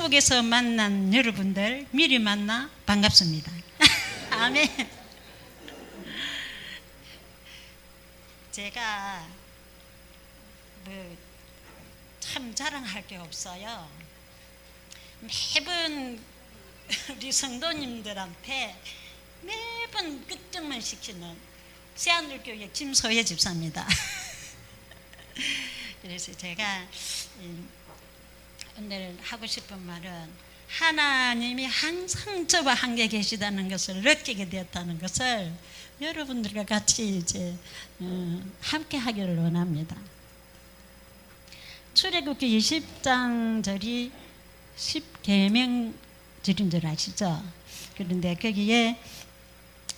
페이스북에서 만난 여러분들 미리 만나 반갑습니다. 아멘. 제가 참 자랑할 게 없어요. 매번 우리 성도님들한테 매번 걱정만 시키는 새하늘교회 김소혜 집사입니다. 그래서 제가 오늘 하고 싶은 말은 하나님이 항상 저와 함께 계시다는 것을 느끼게 되었다는 것을 여러분들과 같이 이제 함께 하기를 원합니다. 출애굽기 20장절이 10계명절인 줄 아시죠? 그런데 거기에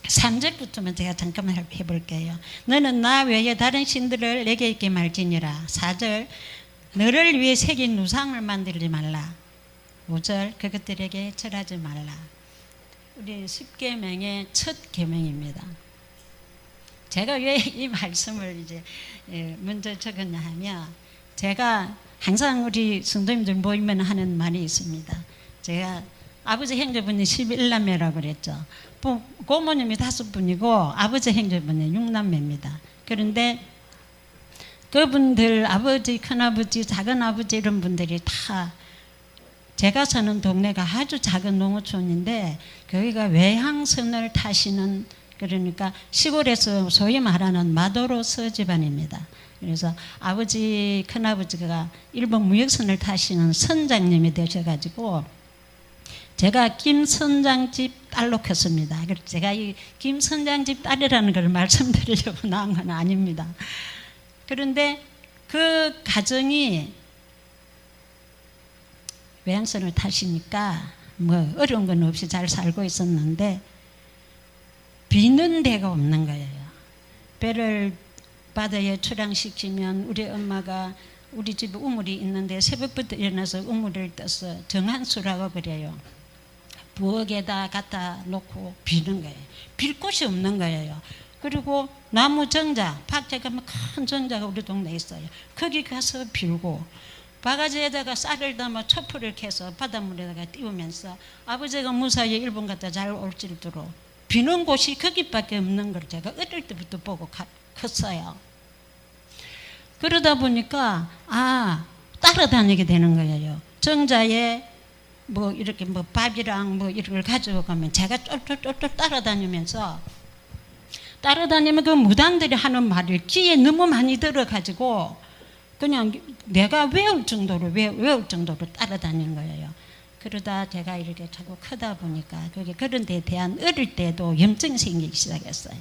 3절부터만 제가 잠깐만 해볼게요. 너는 나 외에 다른 신들을 내게 있게 말지니라. 4절 너를 위해 새긴 우상을 만들지 말라. 5절 그것들에게 절하지 말라. 우리 10계명의 첫 계명입니다. 제가 왜 이 말씀을 이제 먼저 적었냐 하면 제가 항상 우리 성도님들 모이면 하는 말이 있습니다. 제가 아버지 형제분이 11남매라고 그랬죠. 고모님이 5분이고 아버지 형제분이 6남매입니다. 그런데 그분들 아버지, 큰아버지, 작은아버지 이런 분들이 다 제가 사는 동네가 아주 작은 농어촌인데 거기가 외항선을 타시는 그러니까 시골에서 소위 말하는 마도로서 집안입니다. 그래서 아버지, 큰아버지가 일본 무역선을 타시는 선장님이 되셔가지고 제가 김 선장집 딸로 컸습니다. 그래서 제가 이 김 선장집 딸이라는 걸 말씀드리려고 나온 건 아닙니다. 그런데 그 가정이 외항선을 타시니까 뭐 어려운 건 없이 잘 살고 있었는데 비는 데가 없는 거예요. 배를 바다에 출항시키면 우리 엄마가 우리 집에 우물이 있는데 새벽부터 일어나서 우물을 떠서 정한수라고 그래요. 부엌에다 갖다 놓고 비는 거예요. 빌 곳이 없는 거예요. 그리고 나무 정자, 박자가 큰 정자가 우리 동네에 있어요. 거기 가서 빌고 바가지에다가 쌀을 담아 촛불을 켜서 바닷물에다가 띄우면서 아버지가 무사히 일본 갔다 잘 올 줄도록 비는 곳이 거기밖에 없는 걸 제가 어릴 때부터 보고 컸어요. 그러다 보니까 따라다니게 되는 거예요. 정자에 뭐 이렇게 뭐 밥이랑 뭐 이런 걸 가지고 가면 제가 쫄쫄쫄쫄 따라다니면 그 무당들이 하는 말을 귀에 너무 많이 들어가지고 그냥 내가 외울 정도로 따라다니는 거예요. 그러다 제가 이렇게 자꾸 크다 보니까 그런 데에 대한 어릴 때도 염증이 생기기 시작했어요.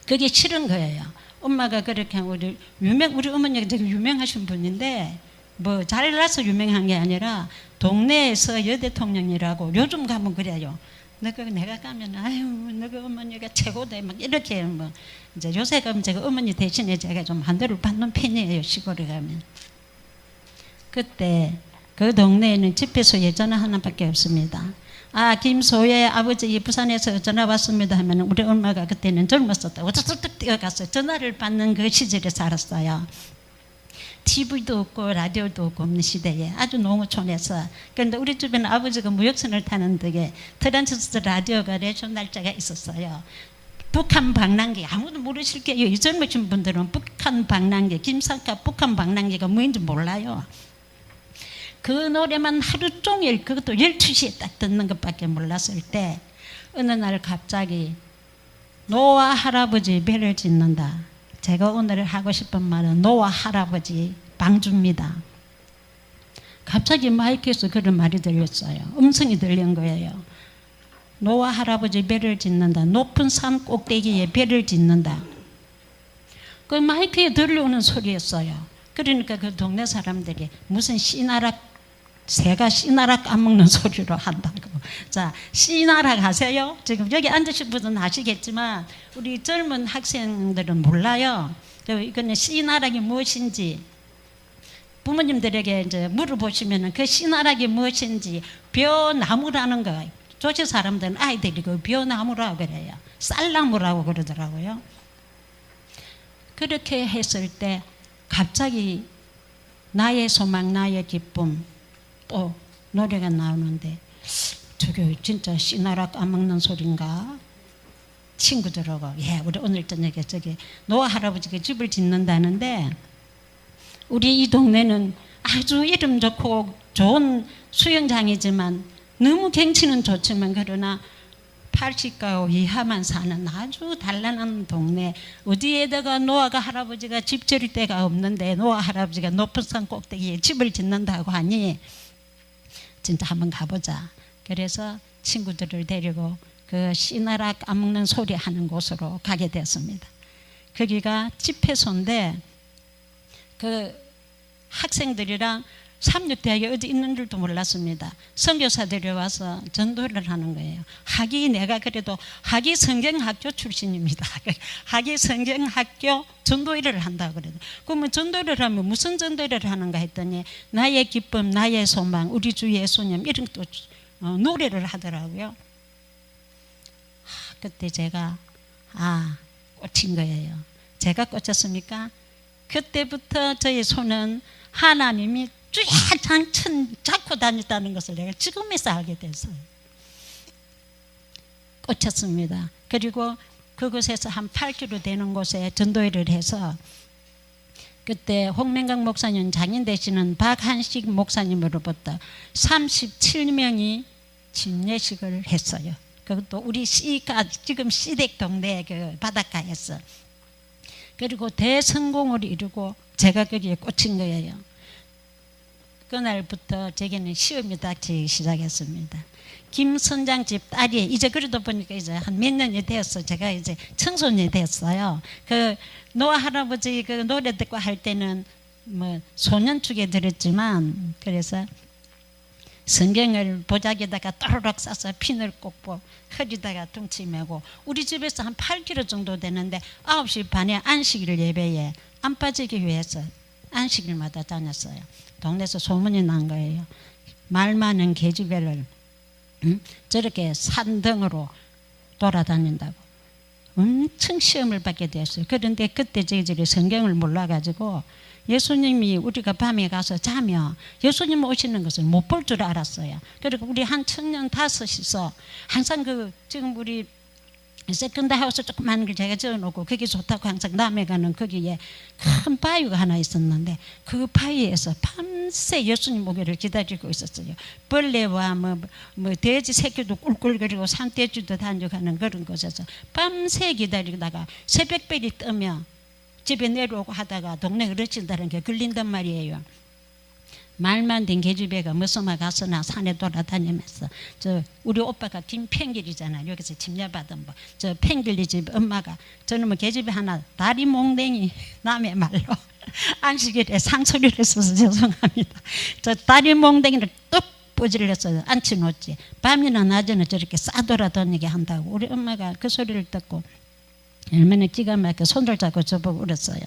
그게 싫은 거예요. 엄마가 그렇게 우리 어머니가 되게 유명하신 분인데 뭐 잘나서 유명한 게 아니라 동네에서 여대통령이라고 요즘 가면 그래요. 내가 가면 너가 어머니가 최고대 막 이렇게 뭐 이제 요새 가면 제가 어머니 대신에 제가 좀 한대를 받는 편이에요. 시골에 가면. 그때 그 동네에는 집회소에 전화 하나밖에 없습니다. 김소혜 아버지 부산에서 전화 왔습니다 하면 우리 엄마가 그때는 젊었었다고 툭툭 뛰어가서 전화를 받는 그 시절에 살았어요. TV도 없고 라디오도 없는 시대에 아주 농어촌에서. 그런데 우리 집에는 아버지가 무역선을 타는 덕에 트랜지스터 라디오가 레쇼 날짜가 있었어요. 북한 방랑기 아무도 모르실 거예요. 이 젊으신 분들은 북한 방랑기 김사카 북한 방랑기가 뭐인지 몰라요. 그 노래만 하루 종일 그것도 12시에 딱 듣는 것밖에 몰랐을 때 어느 날 갑자기 노아 할아버지 배를 짓는다. 제가 오늘 하고 싶은 말은 노아 할아버지 방주입니다. 갑자기 마이크에서 그런 말이 들렸어요. 음성이 들린 거예요. 노아 할아버지 배를 짓는다. 높은 산 꼭대기에 배를 짓는다. 그 마이크에 들려오는 소리였어요. 그러니까 그 동네 사람들이 무슨 새가 씨나락 까먹는 소리로 한다고. 자, 씨나락 아세요? 지금 여기 앉으신 분은 아시겠지만 우리 젊은 학생들은 몰라요. 이거는 씨나락이 무엇인지 부모님들에게 이제 물어보시면은 그 씨나락이 무엇인지 벼나무라는 거. 조지 사람들은 아이들이 그 벼나무라고 그래요. 쌀나무라고 그러더라고요. 그렇게 했을 때 갑자기 나의 소망, 나의 기쁨, 또 노래가 나오는데 저게 진짜 씨나라 까먹는 소린가? 친구들하고 우리 오늘 저녁에 저기 노아 할아버지가 집을 짓는다는데 우리 이 동네는 아주 이름 좋고 좋은 수영장이지만 너무 경치는 좋지만 그러나 80가구 이하만 사는 아주 단란한 동네, 어디에다가 노아가 할아버지가 집 지을 데가 없는데 노아 할아버지가 높은 산 꼭대기에 집을 짓는다고 하니 진짜 한번 가보자. 그래서 친구들을 데리고 그 씨나라 까먹는 소리 하는 곳으로 가게 됐습니다. 거기가 집회소인데 그 학생들이랑 삼육대학에 어디 있는 줄도 몰랐습니다. 선교사들이 와서 전도를 하는 거예요. 내가 그래도 하기 성경학교 출신입니다. 하기 성경학교 전도일을 한다고 그래요. 그러면 전도를 하면 무슨 전도를 하는가 했더니 나의 기쁨, 나의 소망, 우리 주 예수님 이런 또 노래를 하더라고요. 그때 제가 꽂힌 거예요. 제가 꽂혔습니까? 그때부터 저의 손은 하나님이 쫙장천 잡고 다녔다는 것을 내가 지금에서 알게 됐어요. 꽂혔습니다. 그리고 그곳에서 한 8km 되는 곳에 전도회를 해서 그때 홍명강 목사님 장인 되시는 박한식 목사님으로부터 37명이 진례식을 했어요. 그것도 우리 지금 시댁 동네 그 바닷가에서. 그리고 대성공을 이루고 제가 거기에 꽂힌 거예요. 그날부터 제게는 시험이 닥치기 시작했습니다. 김 선장 집 딸이 이제 그러다 보니까 이제 한 몇 년이 되었어. 제가 이제 청소년이 됐어요. 그 노아 할아버지 그 노래 듣고 할 때는 뭐 소년축에 들었지만 그래서 성경을 보자기에다가 또르륵 싸서 핀을 꽂고 허리다가 둥치 메고 우리 집에서 한 8km 정도 되는데 9시 반에 안식일 예배에 안 빠지기 위해서 안식일마다 다녔어요. 동네에서 소문이 난 거예요. 말 많은 계집애를 저렇게 산등으로 돌아다닌다고 엄청 시험을 받게 되었어요. 그런데 그때 저희들이 성경을 몰라가지고 예수님이 우리가 밤에 가서 자며 예수님 오시는 것을 못 볼 줄 알았어요. 그리고 우리 한 청년 5이서 항상 지금 우리 세컨드 하우스 조그만 걸 제가 지어놓고 거기 좋다고 항상 남해 가는 거기에 큰 바위가 하나 있었는데 그 바위에서 밤새 예수님 오기를 기다리고 있었어요. 벌레와 뭐 돼지 새끼도 꿀꿀거리고 산돼지도 다녀가는 그런 곳에서 밤새 기다리다가 새벽별이 뜨면 집에 내려오고 하다가 동네 어르신들은 게 걸린단 말이에요. 말만 된 계집애가 무서마 가서나 산에 돌아다니면서 우리 오빠가 김팽길이잖아. 여기서 침례받은 저 팽길이 집 엄마가 저는 뭐 계집애 하나 다리 몽댕이 남의 말로 안식일에 상소리를 했어서 죄송합니다. 저 다리 몽댕이를 뚝 뿌지를 했어요. 앉혀놓지. 밤이나 낮에는 저렇게 싸돌아다니게 한다고. 우리 엄마가 그 소리를 듣고 얼마나 기가 막혀 손을 잡고 저보고 울었어요.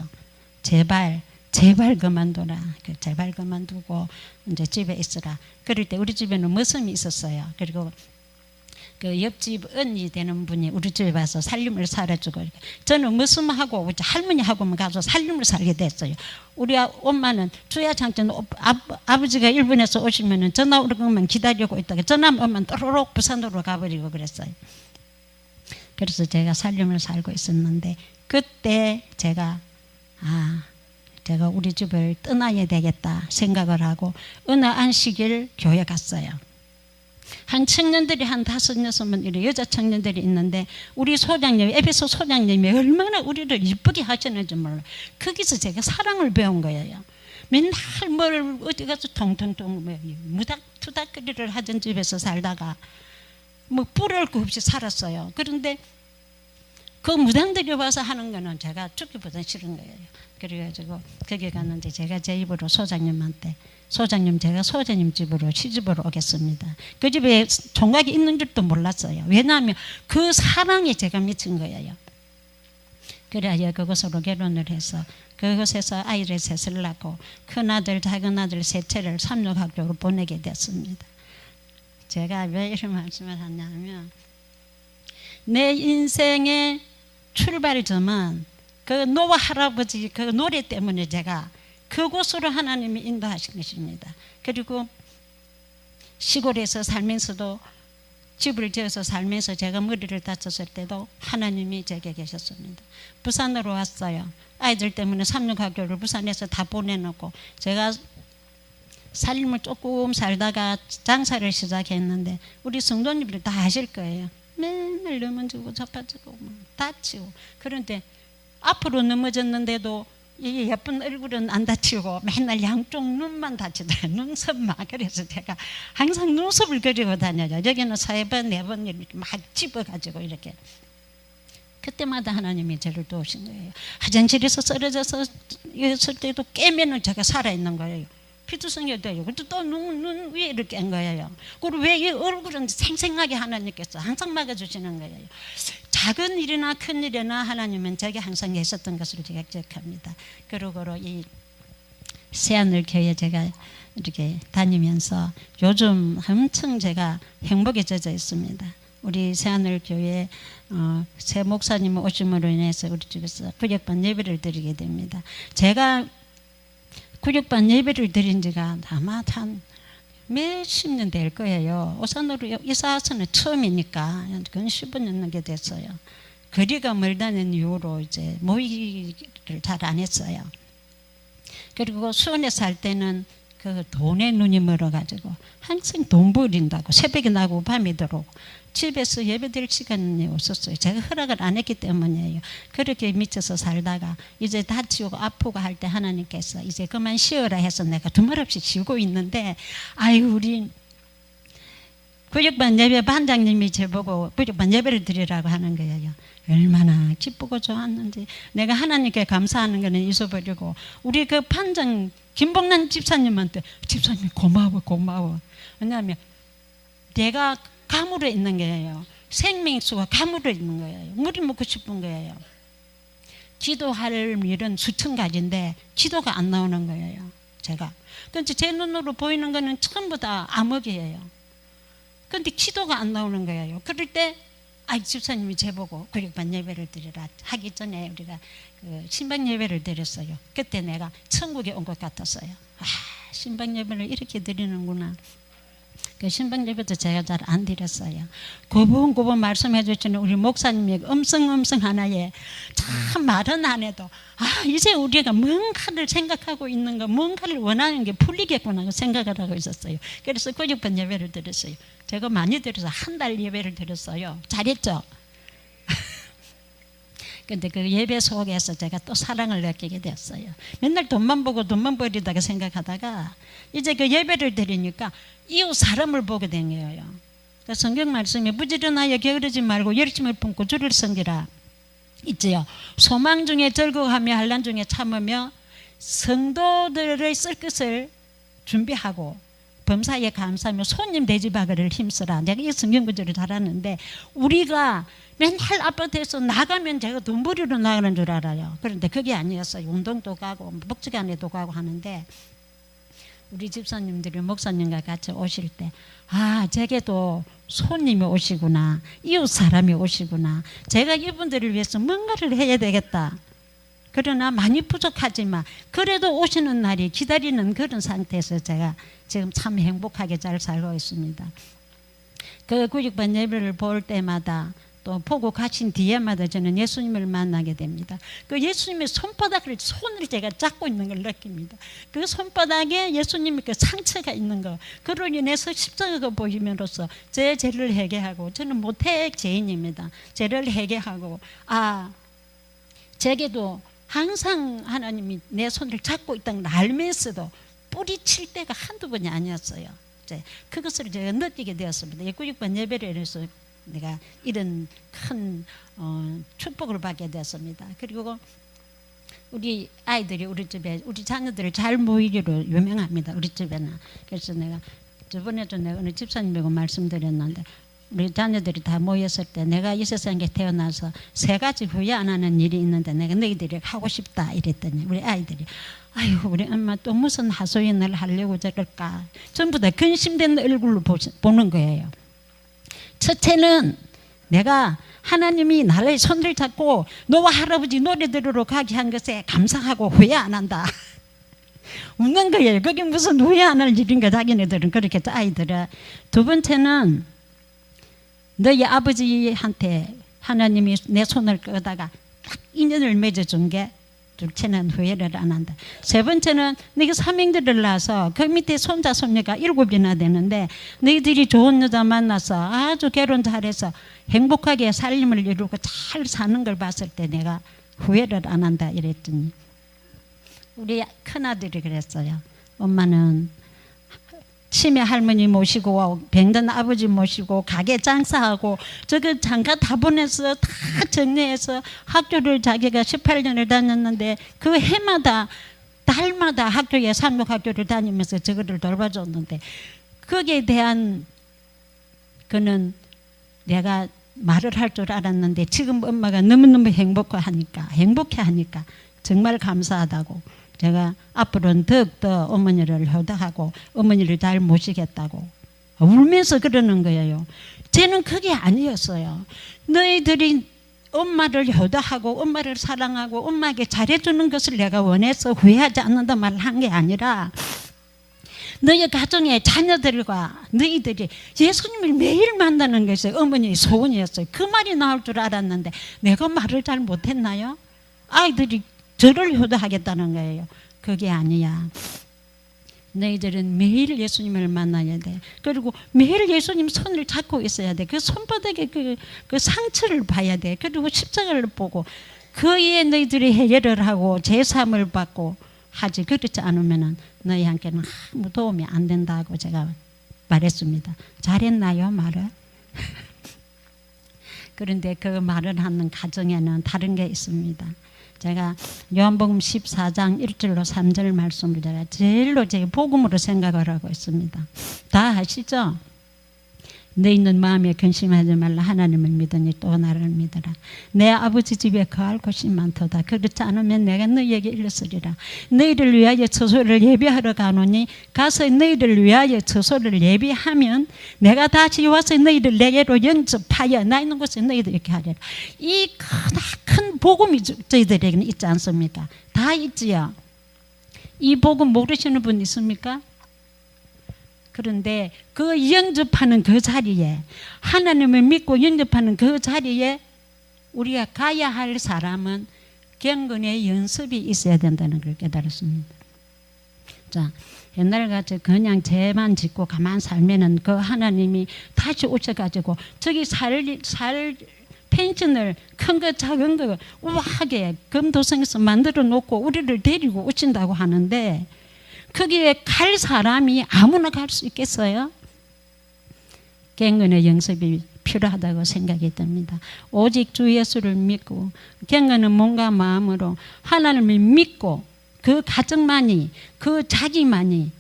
제발 그만둬라. 제발 그만두고 이제 집에 있으라. 그럴 때 우리 집에는 머슴이 있었어요. 그리고 그 옆집 언니 되는 분이 우리 집에 와서 살림을 살아주고 저는 머슴하고 할머니하고만 가서 살림을 살게 됐어요. 우리 엄마는 주야장전 아버지가 일본에서 오시면은 전화 오는 것만 기다리고 있다가 전화 오면 또로록 부산으로 가버리고 그랬어요. 그래서 제가 살림을 살고 있었는데 그때 제가 우리 집을 떠나야 되겠다 생각을 하고 어느 안식일 교회 갔어요. 한 청년들이 한 5, 6명 이래 여자 청년들이 있는데 우리 소장님 에베소 소장님이 얼마나 우리를 이쁘게 하시는지 몰라. 거기서 제가 사랑을 배운 거예요. 맨날 뭘 어디 가서 통통통 무닥투닥거리를 하던 집에서 살다가 뭐 뿔을 거 없이 살았어요. 그런데 그 무당들이 와서 하는 거는 제가 죽기보다 싫은 거예요. 그래가지고 거기 갔는데 제가 제 입으로 소장님한테 소장님 제가 소장님 집으로 시집으로 오겠습니다. 그 집에 총각이 있는 줄도 몰랐어요. 왜냐하면 그 사랑에 제가 미친 거예요. 그래야 그곳으로 결혼을 해서 그곳에서 아이를 셋을 낳고 큰아들 작은아들 셋째를 삼육학교로 보내게 됐습니다. 제가 왜 이런 말씀을 하냐면 내 인생의 출발점은 그 노아 할아버지 그 노래 때문에 제가 그곳으로 하나님이 인도하신 것입니다. 그리고 시골에서 살면서도 집을 지어서 살면서 제가 머리를 다쳤을 때도 하나님이 제게 계셨습니다. 부산으로 왔어요. 아이들 때문에 삼육학교를 부산에서 다 보내놓고 제가 삶을 조금 살다가 장사를 시작했는데 우리 성도님들이 다 아실 거예요. 맨날 넘어지고 자빠지고 다치고. 그런데 앞으로 넘어졌는데도 이 예쁜 얼굴은 안 다치고 맨날 양쪽 눈만 다치더라고요. 눈썹만. 그래서 제가 항상 눈썹을 그리고 다녀요. 여기는 3번 4번 이렇게 막 집어가지고 이렇게. 그때마다 하나님이 저를 도우신 거예요. 화장실에서 쓰러져서 있을 때도 깨면은 제가 살아있는 거예요. 피투성이 돼요. 또 눈 위에 이렇게 깬 거예요. 그리고 왜 이 얼굴은 생생하게 하나님께서 항상 막아주시는 거예요. 작은 일이나 큰 일이나 하나님은 제게 항상 계셨던 것으로 제가 기억합니다. 그리고 이 새하늘 교회 제가 이렇게 다니면서 요즘 엄청 제가 행복에 젖어 있습니다. 우리 새하늘 교회 새 목사님 오심으로 인해서 우리 집에서 구역반 예배를 드리게 됩니다. 제가 구역반 예배를 드린 지가 아마 한 몇십 년 될 거예요. 오산으로 이사 와서는 처음이니까 근 15년 넘게 됐어요. 거리가 멀다는 이유로 이제 모이기를 잘 안 했어요. 그리고 수원에 살 때는 그 돈에 눈이 멀어가지고 항상 돈 버린다고 새벽에 나고 밤에 들어오고 집에서 예배드릴 시간이 없었어요. 제가 허락을 안 했기 때문이에요. 그렇게 미쳐서 살다가 이제 다치고 아프고 할 때 하나님께서 이제 그만 쉬어라 해서 내가 두말 없이 쉬고 있는데 아유 우리 구역반 예배 반장님이 저보고 구역반 예배를 드리라고 하는 거예요. 얼마나 기쁘고 좋았는지. 내가 하나님께 감사하는 거는 잊어버리고 우리 그 반장 김복란 집사님한테 집사님 고마워. 왜냐하면 내가 가물어 있는 거예요. 생명수가 가물어 있는 거예요. 물이 먹고 싶은 거예요. 기도할 일은 수천 가지인데 기도가 안 나오는 거예요. 제가. 그런데 제 눈으로 보이는 거는 전부 다 암흑이에요. 그런데 기도가 안 나오는 거예요. 그럴 때 집사님이 제보고 구역반 예배를 드리라 하기 전에 우리가 그 신방 예배를 드렸어요. 그때 내가 천국에 온 것 같았어요. 신방 예배를 이렇게 드리는구나. 그 신방 예배도 제가 잘 안 드렸어요. 고분고분 말씀해 주시는 우리 목사님이 음성 하나에 참 말은 안 해도 이제 우리가 뭔가를 생각하고 있는 거 뭔가를 원하는 게 풀리겠구나 생각을 하고 있었어요. 그래서 구역반 예배를 드렸어요. 제가 많이 드려서 한 달 예배를 드렸어요. 잘했죠? 근데 그 예배 속에서 제가 또 사랑을 느끼게 되었어요. 맨날 돈만 보고 돈만 버리다가 생각하다가 이제 그 예배를 드리니까 이웃 사람을 보게 된 거예요. 성경 말씀에 부지런하여 게으르지 말고 열심을 품고 주를 섬기라 있지요. 소망 중에 즐거워하며 환난 중에 참으며 성도들의 쓸 것을 준비하고 범사에 감사하며 손님 대접하기를 힘쓰라. 내가 이 성경 구절을 잘 아는데 우리가 맨날 아파트에서 나가면 제가 돈 벌이러 나가는 줄 알아요. 그런데 그게 아니었어요. 운동도 가고 복지관에도 가고 하는데 우리 집사님들이 목사님과 같이 오실 때 제게도 손님이 오시구나. 이웃 사람이 오시구나. 제가 이분들을 위해서 뭔가를 해야 되겠다. 그러나 많이 부족하지만 그래도 오시는 날이 기다리는 그런 상태에서 제가 지금 참 행복하게 잘 살고 있습니다. 그 구역반 예배를 볼 때마다 또 보고 가신 뒤에마다 저는 예수님을 만나게 됩니다. 그 예수님의 손바닥을 손을 제가 잡고 있는 걸 느낍니다. 그 손바닥에 예수님의 그 상처가 있는 거 그로 인해서 십자가가 보이면로써 제 죄를 회개하고 저는 모태 죄인입니다. 죄를 회개하고 제게도 항상 하나님이 내 손을 잡고 있다는 걸 알면서도 뿌리칠 때가 한두 번이 아니었어요. 그것을 제가 느끼게 되었습니다. 구역반 예배를 해서 내가 이런 큰 축복을 받게 되었습니다. 그리고 우리 아이들이 우리 집에 우리 자녀들을 잘 모이기로 유명합니다. 우리 집에는. 그래서 내가 저번에도 내가 어느 집사님하고 말씀드렸는데 우리 자녀들이 다 모였을 때 내가 이 세상에 태어나서 3가지 후회 안 하는 일이 있는데 내가 너희들이 하고 싶다 이랬더니 우리 아이들이 우리 엄마 또 무슨 하소연을 하려고 저럴까 전부 다 근심된 얼굴로 보는 거예요. 첫째는 내가 하나님이 나의 손을 잡고 너와 할아버지 노래 들으러 가게 한 것에 감사하고 후회 안 한다. 웃는 거예요. 그게 무슨 후회하는 일인가 자기네들은 그렇게 아이들은. 두 번째는 너희 아버지한테 하나님이 내 손을 끄다가 딱 인연을 맺어준 게 둘째는 후회를 안 한다. 세 번째는 너희가 삼형제를 낳아서 그 밑에 손자 손녀가 7이나 되는데 너희들이 좋은 여자 만나서 아주 결혼 잘해서 행복하게 살림을 이루고 잘 사는 걸 봤을 때 내가 후회를 안 한다 이랬더니 우리 큰아들이 그랬어요. 엄마는 치매 할머니 모시고 병든 아버지 모시고 가게 장사하고 저거 장가 다 보내서 다 정리해서 학교를 자기가 18년을 다녔는데 그 해마다 달마다 학교에 상록학교를 다니면서 저거를 돌봐줬는데 거기에 대한 그는 내가 말을 할 줄 알았는데 지금 엄마가 너무너무 행복해하니까 정말 감사하다고 제가 앞으로는 더욱더 어머니를 효도하고 어머니를 잘 모시겠다고 울면서 그러는 거예요. 쟤는 그게 아니었어요. 너희들이 엄마를 효도하고 엄마를 사랑하고 엄마에게 잘해주는 것을 내가 원해서 후회하지 않는다 말을 한 게 아니라 너희 가정의 자녀들과 너희들이 예수님을 매일 만나는 것이 어머니의 소원이었어요. 그 말이 나올 줄 알았는데 내가 말을 잘 못했나요? 아이들이 저를 효도하겠다는 거예요. 그게 아니야. 너희들은 매일 예수님을 만나야 돼. 그리고 매일 예수님 손을 잡고 있어야 돼. 그 손바닥에 그 상처를 봐야 돼. 그리고 십자가를 보고 그에 너희들이 해결을 하고 제사함을 받고 하지. 그렇지 않으면 너희한테는 아무 도움이 안 된다고 제가 말했습니다. 잘했나요 말을? 그런데 그 말을 하는 가정에는 다른 게 있습니다. 제가 요한복음 14장 1절로 3절 말씀을 제가 제일로 제 복음으로 생각을 하고 있습니다. 다 아시죠? 너희는 마음에 근심하지 말라. 하나님을 믿으니 또 나를 믿으라. 내 아버지 집에 거할 곳이 많도다. 그렇지 않으면 내가 너희에게 일렀으리라. 너희를 위하여 처소를 예비하러 가노니 가서 너희를 위하여 처소를 예비하면 내가 다시 와서 너희를 내게로 영접하여 나 있는 곳에 너희들에게 하리라. 이 큰 복음이 저희들에게는 있지 않습니까? 다 있지요. 이 복음 모르시는 분 있습니까? 그런데 그 영접하는 그 자리에 하나님을 믿고 영접하는 그 자리에 우리가 가야 할 사람은 경건의 연습이 있어야 된다는 걸 깨달았습니다. 자, 옛날같이 그냥 죄만 짓고 가만 살면은 그 하나님이 다시 오셔가지고 저기 살 펜션을 큰 거 작은 거 우아하게 금도성에서 만들어 놓고 우리를 데리고 오신다고 하는데 거기에 갈 사람이 아무나 갈 수 있겠어요? 경건의 연습이 필요하다고 생각이 듭니다. 오직 주 예수를 믿고 경건은 몸과 마음으로 하나님을 믿고 그 가정만이 그 자기만이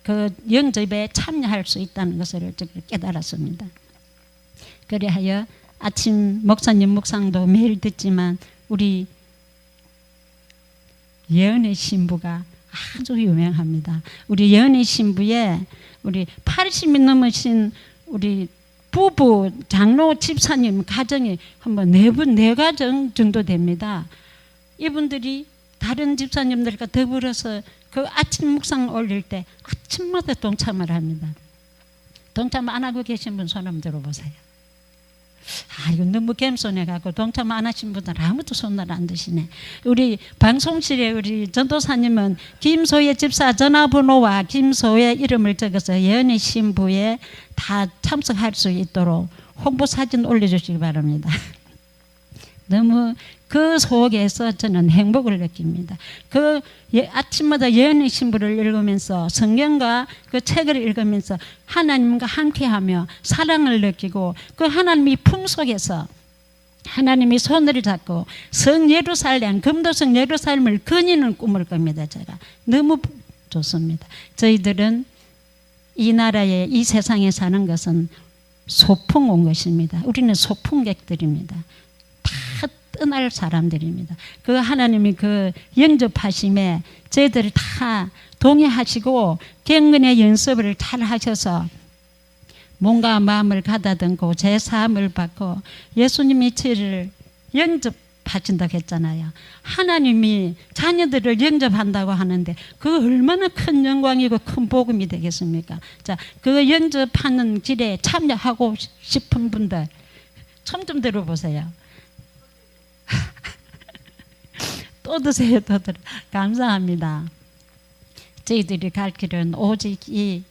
그 영접에 참여할 수 있다는 것을 깨달았습니다. 그래하여 아침 목사님 묵상도 매일 듣지만 우리 예언의 신부가 아주 유명합니다. 우리 예언의 신부에 우리 80이 넘으신 우리 부부 장로 집사님 가정이 한번 4가정 정도 됩니다. 이분들이 다른 집사님들과 더불어서 그 아침 묵상 올릴 때 아침마다 동참을 합니다. 동참 안 하고 계신 분 손 한번 들어보세요. 이거 너무 겸손해갖고 동참 안 하신 분들 아무도 손을 안 드시네. 우리 방송실에 우리 전도사님은 김소혜 집사 전화번호와 김소혜 이름을 적어서 예언의 신부에 다 참석할 수 있도록 홍보 사진 올려주시기 바랍니다. 너무 그 속에서 저는 행복을 느낍니다. 그 아침마다 예언의 신부를 읽으면서 성경과 그 책을 읽으면서 하나님과 함께하며 사랑을 느끼고 그 하나님의 품 속에서 하나님이 손을 잡고 성 예루살렘 금도성 예루살렘을 거니는 꿈을 꿉니다. 제가 너무 좋습니다. 저희들은 이 나라에 이 세상에 사는 것은 소풍 온 것입니다. 우리는 소풍객들입니다. 다 떠날 사람들입니다. 그 하나님이 그 영접하심에 저희들을 다 동의하시고 경건의 연습을 잘 하셔서 몸과 마음을 가다듬고 제사함을 받고 예수님이 저희를 영접하신다고 했잖아요. 하나님이 자녀들을 영접한다고 하는데 그 얼마나 큰 영광이고 큰 복음이 되겠습니까? 자, 그 영접하는 길에 참여하고 싶은 분들 좀 들어보세요. 또 드세요, 또 들어. 감사합니다. 저희들이 갈 길은 오직 이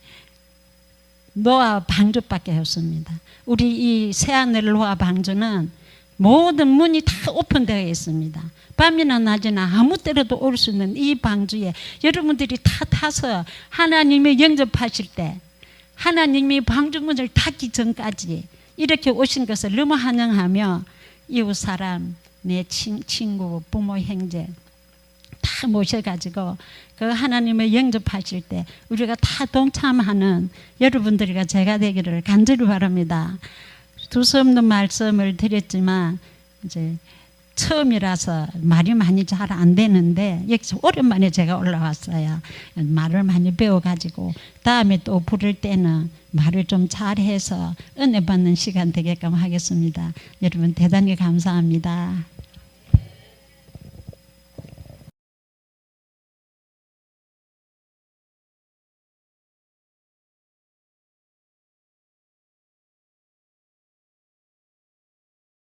노아 방주밖에 없습니다. 우리 이 새하늘 노아 방주는 모든 문이 다 오픈되어 있습니다. 밤이나 낮이나 아무 때라도 올 수 있는 이 방주에 여러분들이 다 타서 하나님이 영접하실 때 하나님이 방주문을 닫기 전까지 이렇게 오신 것을 너무 환영하며 이웃 사람, 내 친구, 부모, 형제 다 모셔가지고 그 하나님을 영접하실 때 우리가 다 동참하는 여러분들과 제가 되기를 간절히 바랍니다. 두서없는 말씀을 드렸지만 이제 처음이라서 말이 많이 잘 안 되는데 여기서 오랜만에 제가 올라왔어요. 말을 많이 배워가지고 다음에 또 부를 때는 말을 좀 잘해서 은혜 받는 시간 되게끔 하겠습니다. 여러분 대단히 감사합니다.